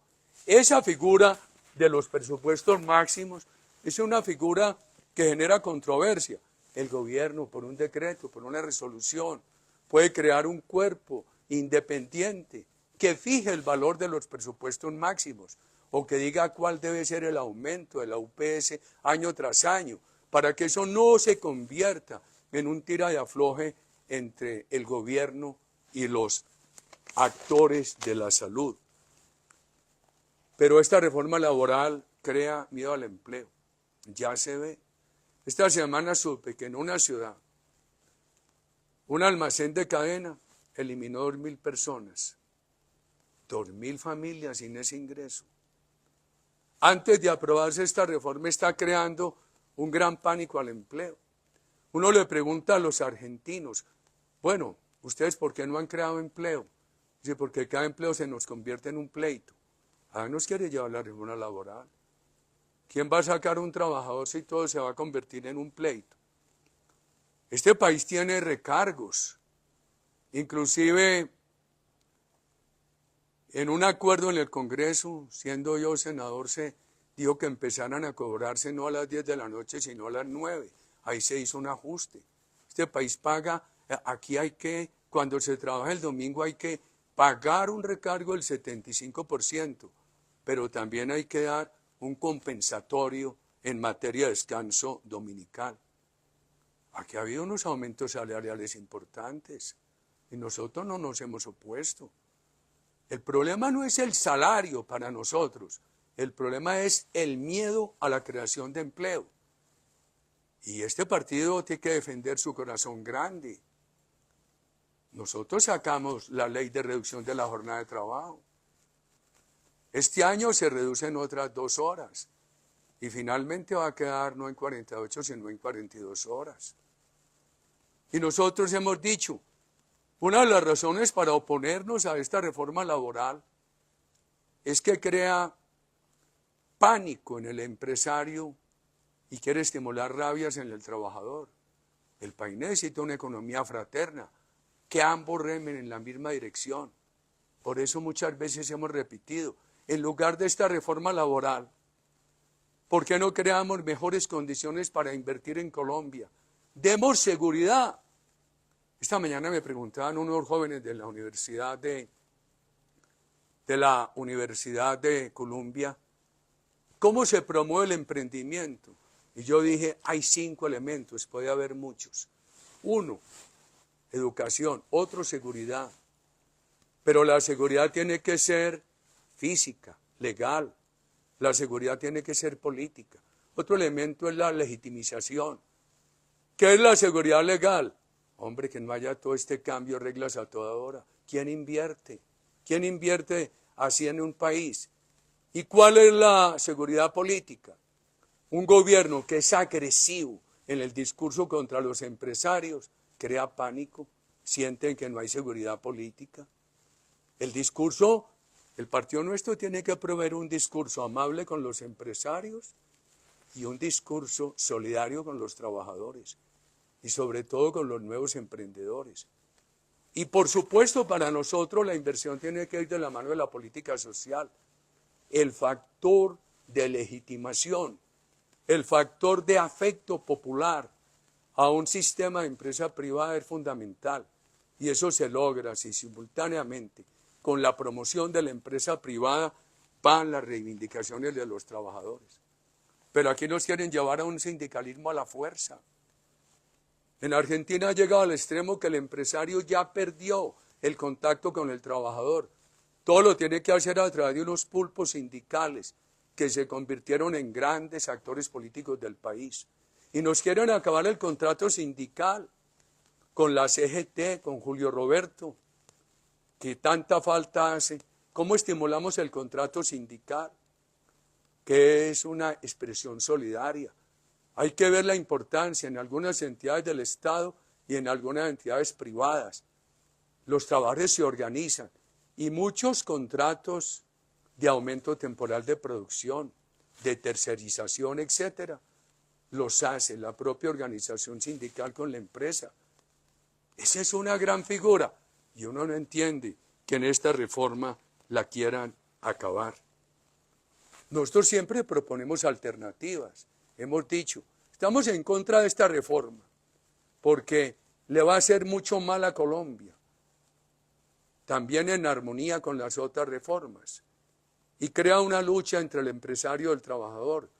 Esa figura de los presupuestos máximos es una figura que genera controversia. El gobierno, por un decreto, por una resolución, puede crear un cuerpo independiente que fije el valor de los presupuestos máximos o que diga cuál debe ser el aumento de la UPS año tras año, para que eso no se convierta en un tira y afloje entre el gobierno y los actores de la salud. Pero esta reforma laboral crea miedo al empleo, ya se ve. Esta semana supe que en una ciudad, un almacén de cadena eliminó 2.000 personas, 2.000 familias sin ese ingreso. Antes de aprobarse esta reforma está creando un gran pánico al empleo. Uno le pregunta a los argentinos, bueno, ¿ustedes por qué no han creado empleo? Dice, porque cada empleo se nos convierte en un pleito. ¿A nos quiere llevar la reforma laboral? ¿Quién va a sacar un trabajador si todo se va a convertir en un pleito? Este país tiene recargos. Inclusive, en un acuerdo en el Congreso, siendo yo senador, se dijo que empezaran a cobrarse no a las 10 de la noche, sino a las 9. Ahí se hizo un ajuste. Este país paga, aquí hay que, cuando se trabaja el domingo hay que pagar un recargo del 75%, pero también hay que dar un compensatorio en materia de descanso dominical. Aquí ha habido unos aumentos salariales importantes y nosotros no nos hemos opuesto. El problema no es el salario para nosotros, el problema es el miedo a la creación de empleo. Y este partido tiene que defender su corazón grande. Nosotros sacamos la ley de reducción de la jornada de trabajo. Este año se reducen otras 2 horas y finalmente va a quedar no en 48, sino en 42 horas. Y nosotros hemos dicho, una de las razones para oponernos a esta reforma laboral es que crea pánico en el empresario y quiere estimular rabias en el trabajador. El país necesita una economía fraterna, que ambos remen en la misma dirección. Por eso muchas veces hemos repetido, en lugar de esta reforma laboral, ¿por qué no creamos mejores condiciones para invertir en Colombia? Demos seguridad. Esta mañana me preguntaban unos jóvenes de la Universidad de Columbia, ¿cómo se promueve el emprendimiento? Y yo dije, hay 5 elementos, puede haber muchos. 1, educación. 2, seguridad. Pero la seguridad tiene que ser física, legal. La seguridad tiene que ser política. Otro elemento es la legitimización. ¿Qué es la seguridad legal? Hombre, que no haya todo este cambio de reglas a toda hora. ¿Quién invierte? ¿Quién invierte así en un país? ¿Y cuál es la seguridad política? Un gobierno que es agresivo en el discurso contra los empresarios crea pánico, sienten que no hay seguridad política. El discurso, el partido nuestro tiene que proveer un discurso amable con los empresarios y un discurso solidario con los trabajadores y sobre todo con los nuevos emprendedores. Y por supuesto para nosotros la inversión tiene que ir de la mano de la política social. El factor de legitimación, el factor de afecto popular, a un sistema de empresa privada es fundamental. Y eso se logra si simultáneamente con la promoción de la empresa privada van las reivindicaciones de los trabajadores. Pero aquí nos quieren llevar a un sindicalismo a la fuerza. En Argentina ha llegado al extremo que el empresario ya perdió el contacto con el trabajador. Todo lo tiene que hacer a través de unos pulpos sindicales que se convirtieron en grandes actores políticos del país. Y nos quieren acabar el contrato sindical con la CGT, con Julio Roberto, que tanta falta hace. ¿Cómo estimulamos el contrato sindical? Que es una expresión solidaria. Hay que ver la importancia en algunas entidades del Estado y en algunas entidades privadas. Los trabajadores se organizan y muchos contratos de aumento temporal de producción, de tercerización, etcétera, los hace la propia organización sindical con la empresa. Esa es una gran figura y uno no entiende que en esta reforma la quieran acabar. Nosotros siempre proponemos alternativas. Hemos dicho, estamos en contra de esta reforma porque le va a hacer mucho mal a Colombia, también en armonía con las otras reformas, y crea una lucha entre el empresario y el trabajador,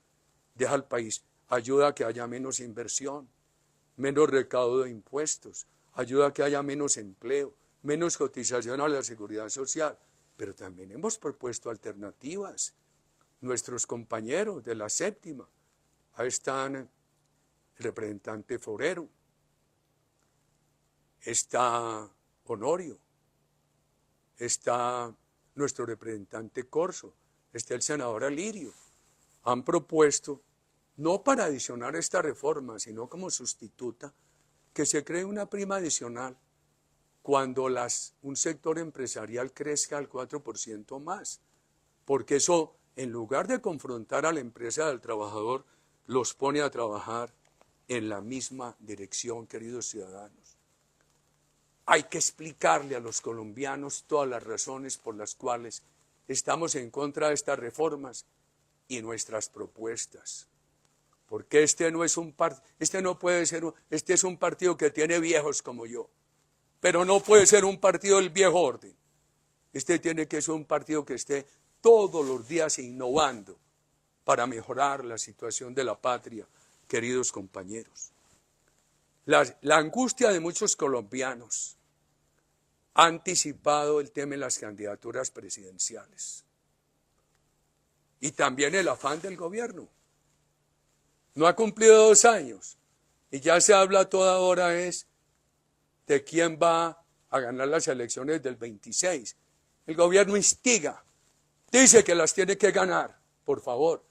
deja al país, ayuda a que haya menos inversión, menos recaudo de impuestos, ayuda a que haya menos empleo, menos cotización a la seguridad social, pero también hemos propuesto alternativas. Nuestros compañeros de la séptima, ahí están el representante Forero, está Honorio, está nuestro representante Corso, está el senador Alirio. Han propuesto, no para adicionar esta reforma, sino como sustituta, que se cree una prima adicional cuando un sector empresarial crezca al 4% más, porque eso, en lugar de confrontar a la empresa del trabajador, los pone a trabajar en la misma dirección, queridos ciudadanos. Hay que explicarle a los colombianos todas las razones por las cuales estamos en contra de estas reformas y nuestras propuestas. Porque este es un partido que tiene viejos como yo, pero no puede ser un partido del viejo orden. Este tiene que ser un partido que esté todos los días innovando para mejorar la situación de la patria, queridos compañeros. La angustia de muchos colombianos ha anticipado el tema de las candidaturas presidenciales y también el afán del gobierno. No ha cumplido 2 años y ya se habla toda hora de quién va a ganar las elecciones del 26. El gobierno instiga, dice que las tiene que ganar, por favor.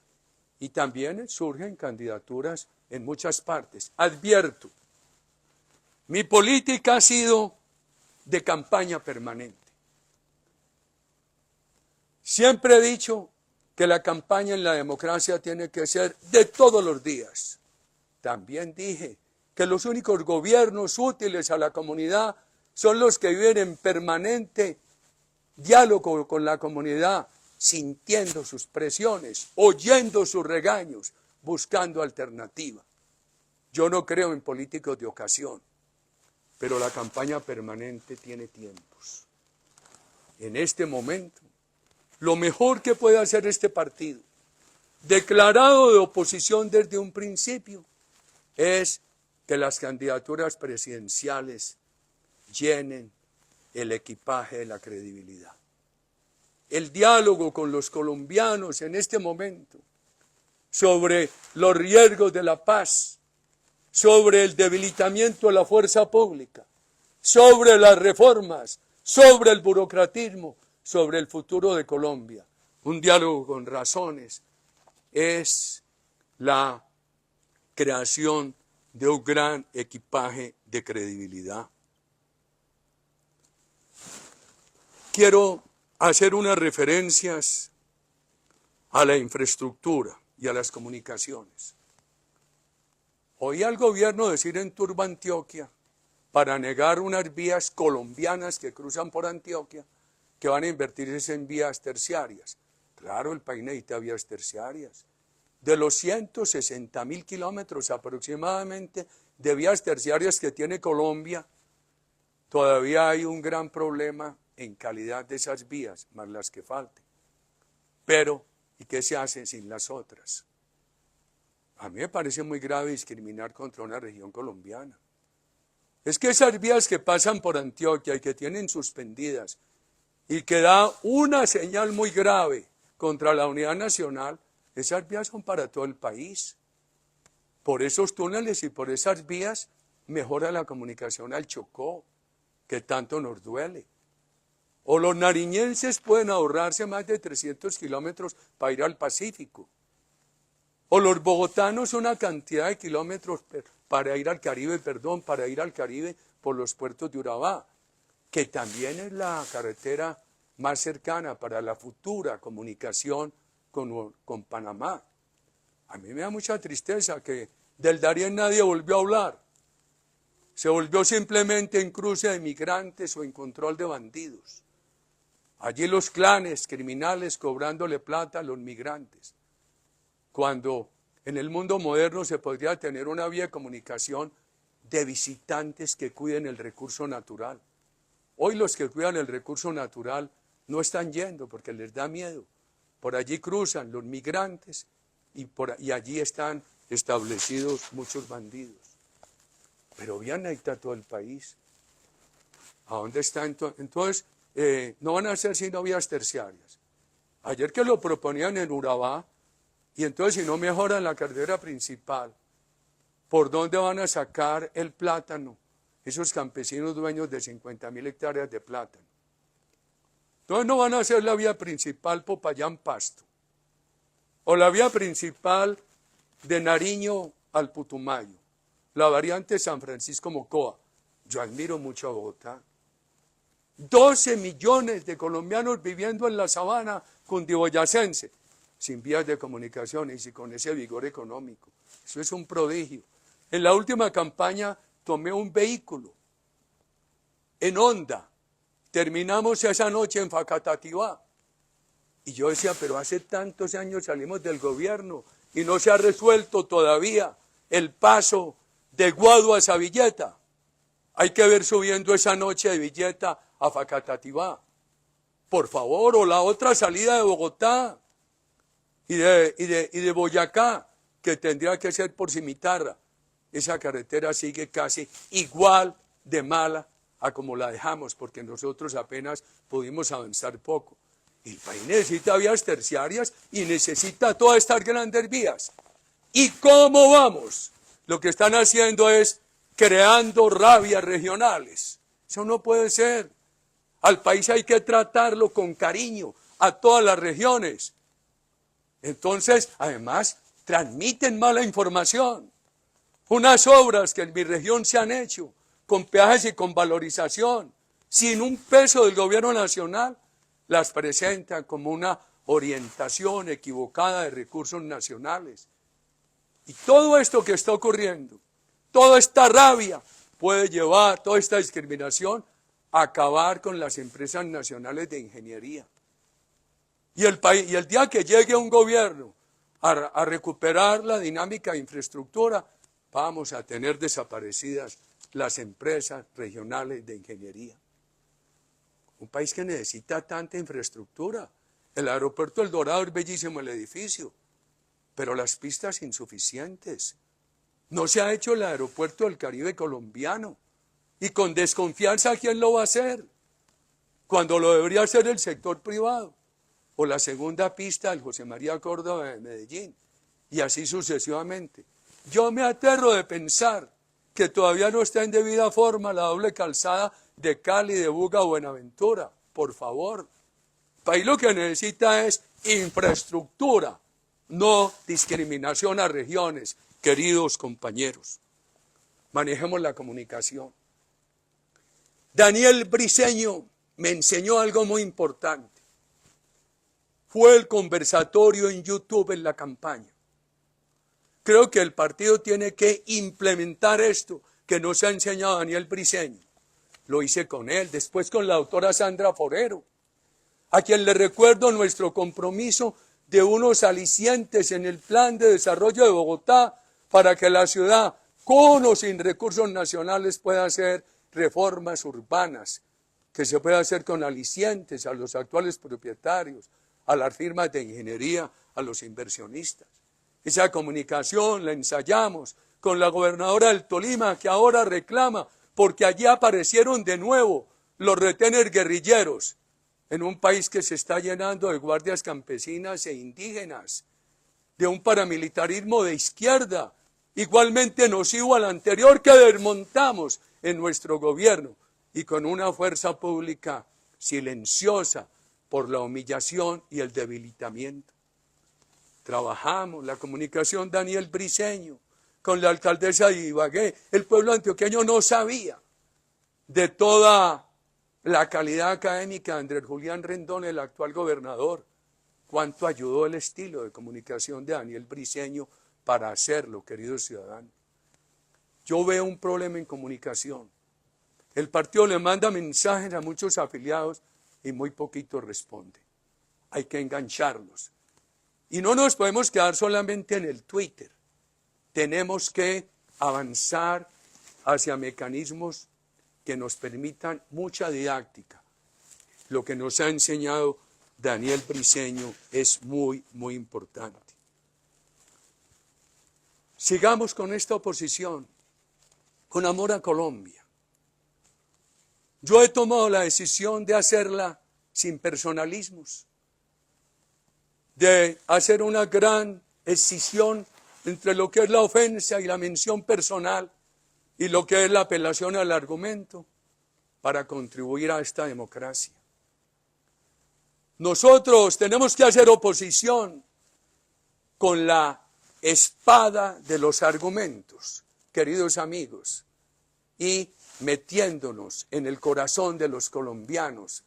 Y también surgen candidaturas en muchas partes. Advierto, mi política ha sido de campaña permanente. Siempre he dicho que la campaña en la democracia tiene que ser de todos los días. También dije que los únicos gobiernos útiles a la comunidad son los que viven en permanente diálogo con la comunidad, sintiendo sus presiones, oyendo sus regaños, buscando alternativa. Yo no creo en políticos de ocasión, pero la campaña permanente tiene tiempos. En este momento, lo mejor que puede hacer este partido, declarado de oposición desde un principio, es que las candidaturas presidenciales llenen el equipaje de la credibilidad. El diálogo con los colombianos en este momento sobre los riesgos de la paz, sobre el debilitamiento de la fuerza pública, sobre las reformas, sobre el burocratismo, sobre el futuro de Colombia. Un diálogo con razones es la creación de un gran equipaje de credibilidad. Quiero hacer unas referencias a la infraestructura y a las comunicaciones. Oí al gobierno decir en Turbo Antioquia, para negar unas vías colombianas que cruzan por Antioquia, que van a invertirse en vías terciarias. Claro, el país necesita vías terciarias. De los 160.000 kilómetros aproximadamente de vías terciarias que tiene Colombia, todavía hay un gran problema en calidad de esas vías, más las que falten. Pero, ¿y qué se hace sin las otras? A mí me parece muy grave discriminar contra una región colombiana. Es que esas vías que pasan por Antioquia y que tienen suspendidas y que da una señal muy grave contra la unidad nacional, esas vías son para todo el país. Por esos túneles y por esas vías mejora la comunicación al Chocó, que tanto nos duele. O los nariñenses pueden ahorrarse más de 300 kilómetros para ir al Pacífico. O los bogotanos una cantidad de kilómetros para ir al Caribe, por los puertos de Urabá, que también es la carretera más cercana para la futura comunicación con Panamá. A mí me da mucha tristeza que del Darién nadie volvió a hablar. Se volvió simplemente en cruce de migrantes o en control de bandidos. Allí los clanes criminales cobrándole plata a los migrantes. Cuando en el mundo moderno se podría tener una vía de comunicación de visitantes que cuiden el recurso natural. Hoy los que cuidan el recurso natural no están yendo porque les da miedo. Por allí cruzan los migrantes y allí están establecidos muchos bandidos. Pero bien, ahí está todo el país. ¿A dónde está entonces? Entonces, no van a ser sino vías terciarias. Ayer que lo proponían en Urabá, y entonces si no mejoran la carretera principal, ¿por dónde van a sacar el plátano esos campesinos dueños de 50.000 hectáreas de plátano? Entonces no van a hacer la vía principal Popayán-Pasto, o la vía principal de Nariño al Putumayo, la variante San Francisco-Mocoa. Yo admiro mucho a Bogotá. 12 millones de colombianos viviendo en la sabana cundiboyacense, sin vías de comunicación y con ese vigor económico. Eso es un prodigio. En la última campaña tomé un vehículo en Honda. Terminamos esa noche en Facatativá. Y yo decía, pero hace tantos años salimos del gobierno y no se ha resuelto todavía el paso de Guadua a Villeta. Hay que ver subiendo esa noche de Villeta a Facatativá. Por favor, o la otra salida de Bogotá y de Boyacá, que tendría que ser por Cimitarra. Esa carretera sigue casi igual de mala a como la dejamos, porque nosotros apenas pudimos avanzar poco. El país necesita vías terciarias y necesita todas estas grandes vías. ¿Y cómo vamos? Lo que están haciendo es creando rabias regionales. Eso no puede ser. Al país hay que tratarlo con cariño, a todas las regiones. Entonces, además, transmiten mala información. Unas obras que en mi región se han hecho, con peajes y con valorización, sin un peso del gobierno nacional, las presentan como una orientación equivocada de recursos nacionales. Y todo esto que está ocurriendo, toda esta rabia puede llevar, toda esta discriminación, a acabar con las empresas nacionales de ingeniería. Y el día que llegue un gobierno a recuperar la dinámica de infraestructura, vamos a tener desaparecidas las empresas regionales de ingeniería. Un país que necesita tanta infraestructura. El aeropuerto El Dorado es bellísimo el edificio, pero las pistas insuficientes. No se ha hecho el aeropuerto del Caribe colombiano. Y con desconfianza, ¿quién lo va a hacer? Cuando lo debería hacer el sector privado. O la segunda pista del José María Córdoba de Medellín. Y así sucesivamente. Yo me aterro de pensar que todavía no está en debida forma la doble calzada de Cali, de Buga a Buenaventura. Por favor. El país lo que necesita es infraestructura, no discriminación a regiones, queridos compañeros. Manejemos la comunicación. Daniel Briceño me enseñó algo muy importante. Fue el conversatorio en YouTube en la campaña. Creo que el partido tiene que implementar esto que nos ha enseñado Daniel Briceño. Lo hice con él, después con la doctora Sandra Forero, a quien le recuerdo nuestro compromiso de unos alicientes en el plan de desarrollo de Bogotá para que la ciudad con o sin recursos nacionales puede hacer reformas urbanas, que se puede hacer con alicientes a los actuales propietarios, a las firmas de ingeniería, a los inversionistas. Esa comunicación la ensayamos con la gobernadora del Tolima, que ahora reclama, porque allí aparecieron de nuevo los retenes guerrilleros, en un país que se está llenando de guardias campesinas e indígenas, de un paramilitarismo de izquierda, igualmente nocivo al anterior que desmontamos en nuestro gobierno, y con una fuerza pública silenciosa por la humillación y el debilitamiento. Trabajamos la comunicación Daniel Briceño con la alcaldesa de Ibagué. El pueblo antioqueño no sabía de toda la calidad académica de Andrés Julián Rendón, el actual gobernador, cuánto ayudó el estilo de comunicación de Daniel Briceño para hacerlo, queridos ciudadanos. Yo veo un problema en comunicación. El partido le manda mensajes a muchos afiliados y muy poquitos responden. Hay que engancharlos. Y no nos podemos quedar solamente en el Twitter. Tenemos que avanzar hacia mecanismos que nos permitan mucha didáctica. Lo que nos ha enseñado Daniel Briceño es muy, muy importante. Sigamos con esta oposición, con amor a Colombia. Yo he tomado la decisión de hacerla sin personalismos, de hacer una gran escisión entre lo que es la ofensa y la mención personal y lo que es la apelación al argumento para contribuir a esta democracia. Nosotros tenemos que hacer oposición con la espada de los argumentos, queridos amigos, y metiéndonos en el corazón de los colombianos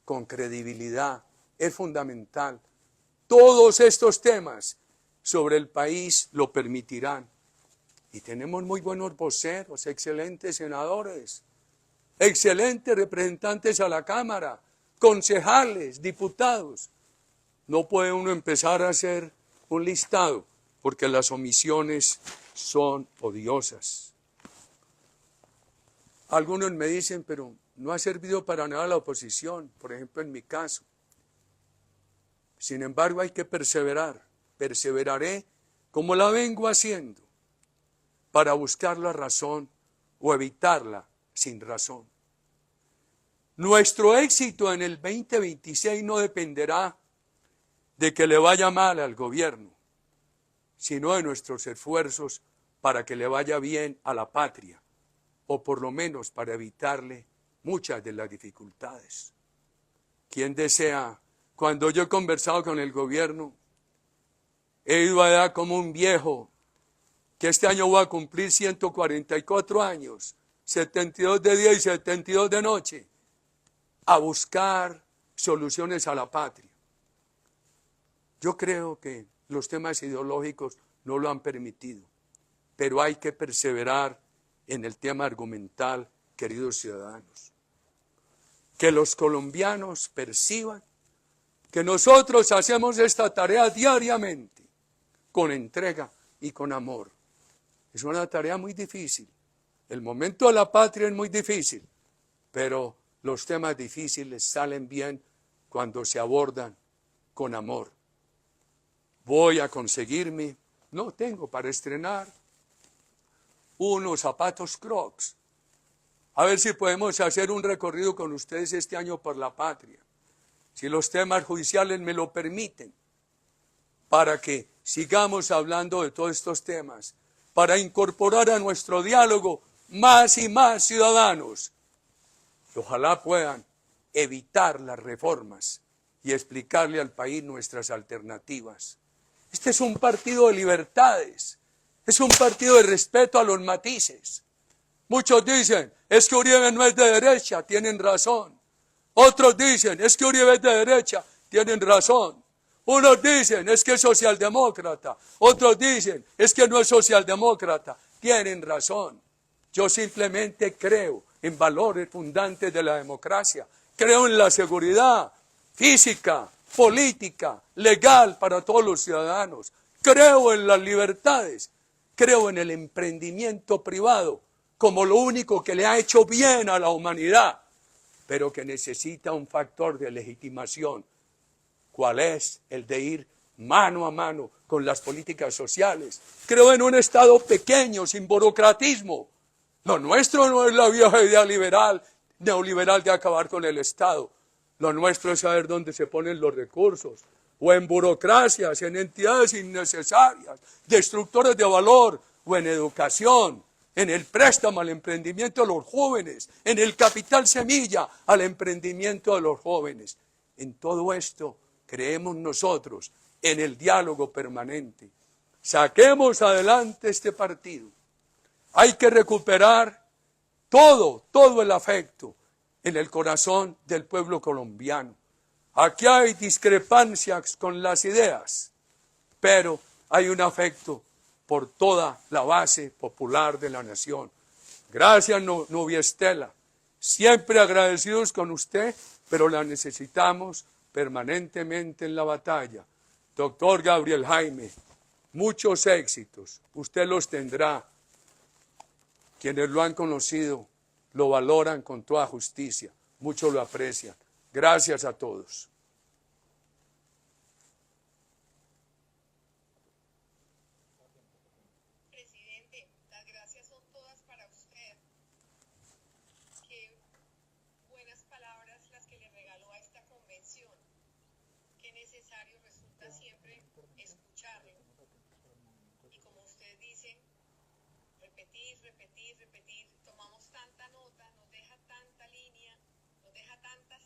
con credibilidad. Es fundamental. Todos estos temas sobre el país lo permitirán. Y tenemos muy buenos voceros, excelentes senadores, excelentes representantes a la Cámara, concejales, diputados. No puede uno empezar a hacer un listado porque las omisiones son odiosas. Algunos me dicen, pero no ha servido para nada la oposición, por ejemplo en mi caso. Sin embargo hay que perseverar, perseveraré como la vengo haciendo para buscar la razón o evitarla sin razón. Nuestro éxito en el 2026 no dependerá de que le vaya mal al gobierno, sino de nuestros esfuerzos para que le vaya bien a la patria, o por lo menos para evitarle muchas de las dificultades. ¿Quién desea? Cuando yo he conversado con el gobierno, he ido allá como un viejo, que este año voy a cumplir 144 años, 72 de día y 72 de noche, a buscar soluciones a la patria. Yo creo que los temas ideológicos no lo han permitido, pero hay que perseverar en el tema argumental, queridos ciudadanos. Que los colombianos perciban que nosotros hacemos esta tarea diariamente, con entrega y con amor. Es una tarea muy difícil. El momento de la patria es muy difícil, pero los temas difíciles salen bien cuando se abordan con amor. Voy a conseguirme, no tengo para estrenar, unos zapatos Crocs. A ver si podemos hacer un recorrido con ustedes este año por la patria, si los temas judiciales me lo permiten, para que sigamos hablando de todos estos temas, para incorporar a nuestro diálogo más y más ciudadanos, que ojalá puedan evitar las reformas y explicarle al país nuestras alternativas. Este es un partido de libertades, es un partido de respeto a los matices. Muchos dicen, es que Uribe no es de derecha, tienen razón. Otros dicen, es que Uribe es de derecha, tienen razón. Unos dicen, es que es socialdemócrata. Otros dicen, es que no es socialdemócrata, tienen razón. Yo simplemente creo en valores fundantes de la democracia. Creo en la seguridad física, política, legal para todos los ciudadanos. Creo en las libertades Creo en el emprendimiento privado como lo único que le ha hecho bien a la humanidad, pero que necesita un factor de legitimación. ¿Cuál es? El de ir mano a mano con las políticas sociales. Creo en un Estado pequeño, sin burocratismo. Lo nuestro no es la vieja idea neoliberal de acabar con el Estado. Lo nuestro es saber dónde se ponen los recursos, o en burocracias, en entidades innecesarias, destructores de valor, o en educación, en el préstamo al emprendimiento de los jóvenes, en el capital semilla al emprendimiento de los jóvenes. En todo esto creemos nosotros en el diálogo permanente. Saquemos adelante este partido. Hay que recuperar todo el afecto en el corazón del pueblo colombiano. Aquí hay discrepancias con las ideas, pero hay un afecto por toda la base popular de la nación. Gracias, Nubia Estela. Siempre agradecidos con usted, pero la necesitamos permanentemente en la batalla. Doctor Gabriel Jaime, muchos éxitos. Usted los tendrá. Quienes lo han conocido lo valoran con toda justicia. Muchos lo aprecian. Gracias a todos. Presidente, las gracias son todas para usted. Qué buenas palabras las que le regaló a esta convención. Qué necesario resulta siempre escucharlo. Y como usted dice, repetir, repetir, repetir. Tomamos tanta nota, nos deja tanta línea, nos deja tantas